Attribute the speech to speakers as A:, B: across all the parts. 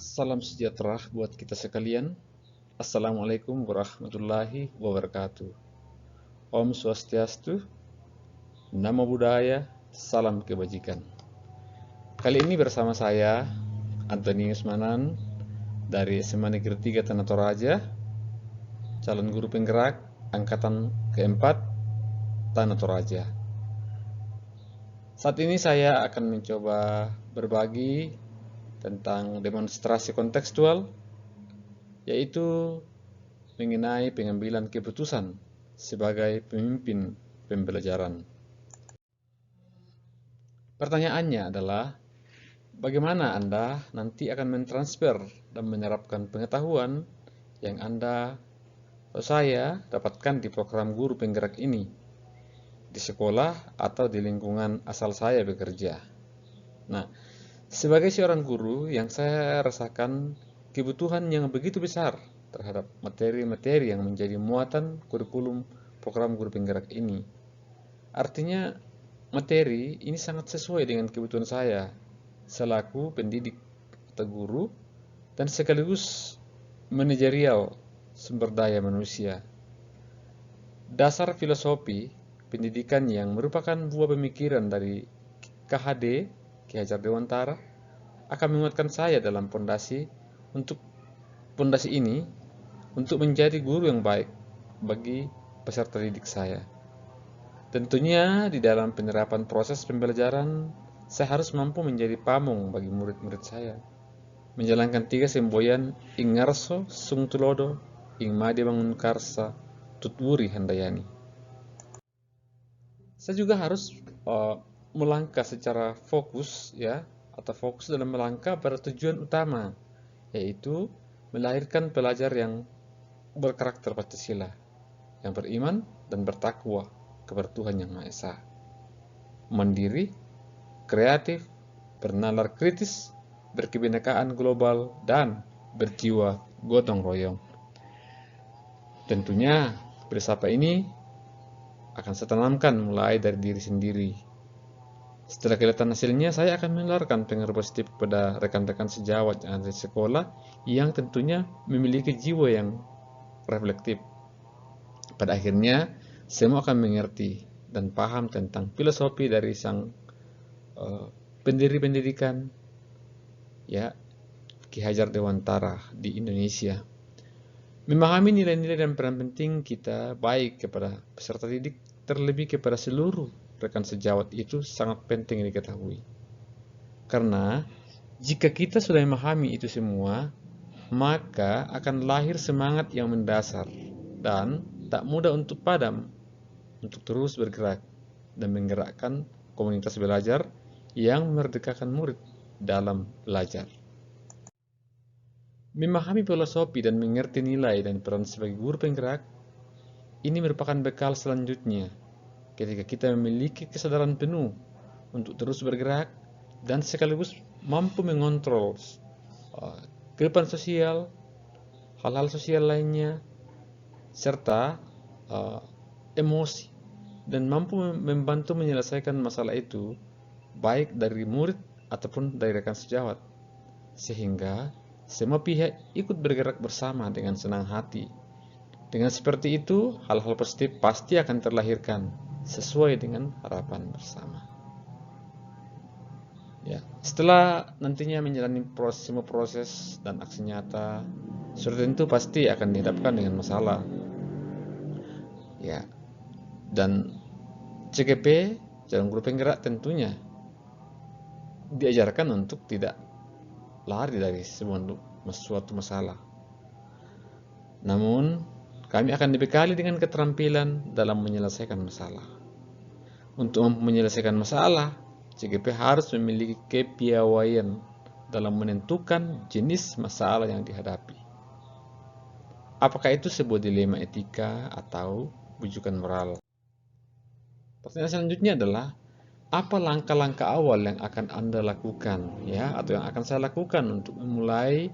A: Salam sejahtera buat kita sekalian. Assalamualaikum warahmatullahi wabarakatuh. Om Swastiastu, Namo Buddhaya, salam kebajikan. Kali ini bersama saya, Antonius Manan, dari SMA Negeri 3 Tanah Toraja, calon guru penggerak angkatan keempat Tanah Toraja. Saat ini saya akan mencoba berbagi tentang demonstrasi kontekstual, yaitu mengenai pengambilan keputusan sebagai pemimpin pembelajaran. Pertanyaannya adalah, bagaimana Anda nanti akan mentransfer dan menerapkan pengetahuan yang Anda atau saya dapatkan di program guru penggerak ini di sekolah atau di lingkungan asal saya bekerja. Nah, sebagai seorang guru yang saya rasakan kebutuhan yang begitu besar terhadap materi-materi yang menjadi muatan kurikulum program guru penggerak ini. Artinya, materi ini sangat sesuai dengan kebutuhan saya selaku pendidik atau guru dan sekaligus manajerial sumber daya manusia. Dasar filosofi pendidikan yang merupakan buah pemikiran dari KHD, Ki Hajar Dewantara, akan menguatkan saya dalam pondasi ini untuk menjadi guru yang baik bagi peserta didik saya. Tentunya di dalam penerapan proses pembelajaran, saya harus mampu menjadi pamong bagi murid-murid saya, menjalankan 3 semboyan ing ngarso sung tulodo ing made bangun karsa tutwuri handayani. Saya juga harus melangkah secara fokus ya, atau fokus dalam melangkah pada tujuan utama, yaitu melahirkan pelajar yang berkarakter Pancasila, yang beriman dan bertakwa kepada Tuhan Yang Maha Esa, mandiri, kreatif, bernalar kritis, berkebinekaan global, dan berjiwa gotong royong. Tentunya, filsafat ini akan saya tanamkan mulai dari diri sendiri. Setelah kelihatan hasilnya, saya akan menularkan pengaruh positif kepada rekan-rekan sejawat yang ada di sekolah yang tentunya memiliki jiwa yang reflektif. Pada akhirnya, semua akan mengerti dan paham tentang filosofi dari sang pendiri pendidikan, ya, Ki Hajar Dewantara di Indonesia. Memahami nilai-nilai dan peran penting kita baik kepada peserta didik, terlebih kepada seluruh rekan sejawat itu sangat penting diketahui. Karena jika kita sudah memahami itu semua, maka akan lahir semangat yang mendasar dan tak mudah untuk padam, untuk terus bergerak dan menggerakkan komunitas belajar yang memerdekakan murid dalam belajar. Memahami filosofi dan mengerti nilai dan peran sebagai guru penggerak, ini merupakan bekal selanjutnya ketika kita memiliki kesadaran penuh untuk terus bergerak dan sekaligus mampu mengontrol kehidupan sosial, hal-hal sosial lainnya, serta emosi, dan mampu membantu menyelesaikan masalah itu baik dari murid ataupun dari rekan sejawat, sehingga semua pihak ikut bergerak bersama dengan senang hati. Dengan seperti itu, hal-hal positif pasti akan terlahirkan sesuai dengan harapan bersama. Ya, setelah nantinya menjalani semua proses dan aksi nyata, sudah tentu pasti akan dihadapkan dengan masalah. Ya, dan CGP, calon guru penggerak, tentunya diajarkan untuk tidak lari dari suatu masalah. Namun, kami akan dibekali dengan keterampilan dalam menyelesaikan masalah. Untuk menyelesaikan masalah, CGP harus memiliki kepiawaian dalam menentukan jenis masalah yang dihadapi. Apakah itu sebuah dilema etika atau bujukan moral? Pertanyaan selanjutnya adalah, apa langkah-langkah awal yang akan Anda lakukan, ya, atau yang akan saya lakukan untuk memulai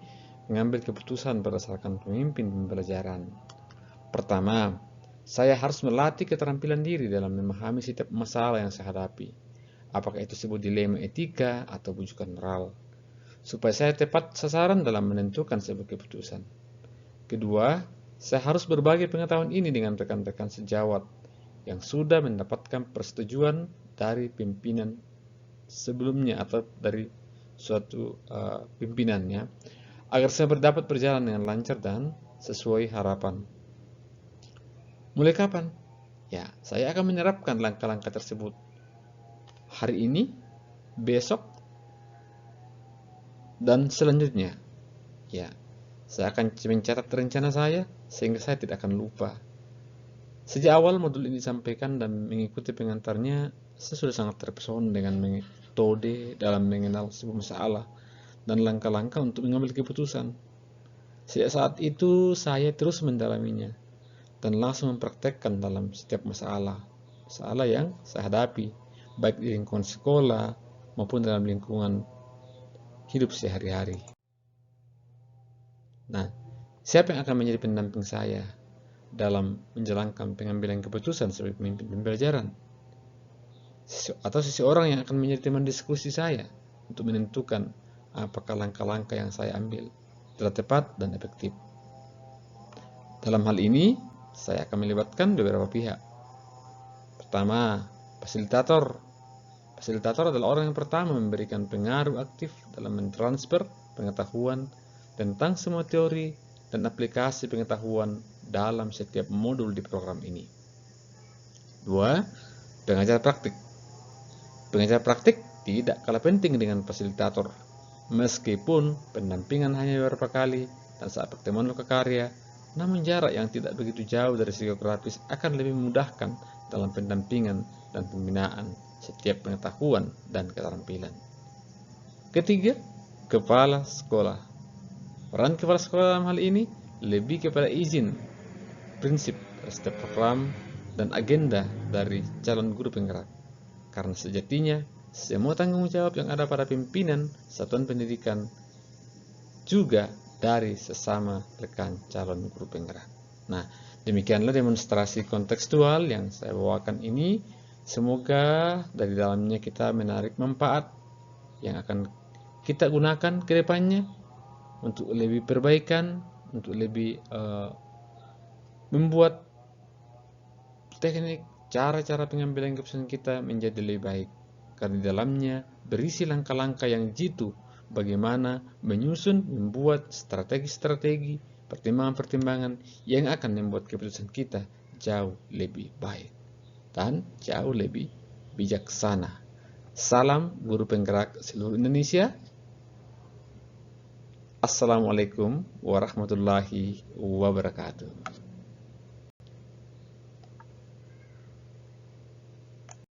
A: mengambil keputusan berdasarkan pemimpin pembelajaran? Pertama, saya harus melatih keterampilan diri dalam memahami setiap masalah yang saya hadapi. Apakah itu sebuah dilema etika atau bujukan moral? supaya saya tepat sasaran dalam menentukan sebuah keputusan. Kedua, saya harus berbagi pengetahuan ini dengan rekan-rekan sejawat yang sudah mendapatkan persetujuan dari pimpinan sebelumnya atau dari suatu pimpinannya, agar saya dapat berjalan dengan lancar dan sesuai harapan. Mulai kapan? Ya, saya akan menerapkan langkah-langkah tersebut hari ini, besok, dan selanjutnya. Ya, saya akan mencatat rencana saya sehingga saya tidak akan lupa. Sejak awal modul ini disampaikan dan mengikuti pengantarnya, saya sudah sangat terpesona dengan metode dalam mengenal sebuah masalah dan langkah-langkah untuk mengambil keputusan. Sejak saat itu, saya terus mendalaminya dan langsung mempraktekkan dalam setiap masalah yang saya hadapi, baik di lingkungan sekolah maupun dalam lingkungan hidup sehari-hari. Nah, siapa yang akan menjadi pendamping saya dalam menjalankan pengambilan keputusan sebagai pemimpin pembelajaran? Atau seseorang yang akan menjadi teman diskusi saya untuk menentukan apakah langkah-langkah yang saya ambil telah tepat dan efektif. Dalam hal ini, saya akan melibatkan beberapa pihak. Pertama, fasilitator. Fasilitator adalah orang yang pertama memberikan pengaruh aktif dalam mentransfer pengetahuan tentang semua teori dan aplikasi pengetahuan dalam setiap modul di program ini. Dua, pengajar praktik. Pengajar praktik tidak kalah penting dengan fasilitator. Meskipun pendampingan hanya beberapa kali dan saat pertemuan lokakarya, namun jarak yang tidak begitu jauh dari segi geografis akan lebih memudahkan dalam pendampingan dan pembinaan setiap pengetahuan dan keterampilan. Ketiga, kepala sekolah. Peran kepala sekolah dalam hal ini lebih kepada izin, prinsip setiap program, dan agenda dari calon guru penggerak. Karena sejatinya, semua tanggung jawab yang ada pada pimpinan satuan pendidikan juga dari sesama rekan calon guru penggerak. Nah, demikianlah demonstrasi kontekstual yang saya bawakan ini. Semoga dari dalamnya kita menarik manfaat yang akan kita gunakan ke depannya untuk lebih perbaikan, untuk lebih membuat teknik, cara-cara pengambilan keputusan kita menjadi lebih baik. Karena di dalamnya berisi langkah-langkah yang jitu bagaimana menyusun, membuat strategi-strategi, pertimbangan-pertimbangan yang akan membuat keputusan kita jauh lebih baik dan jauh lebih bijaksana. Salam guru penggerak seluruh Indonesia. Assalamualaikum warahmatullahi wabarakatuh.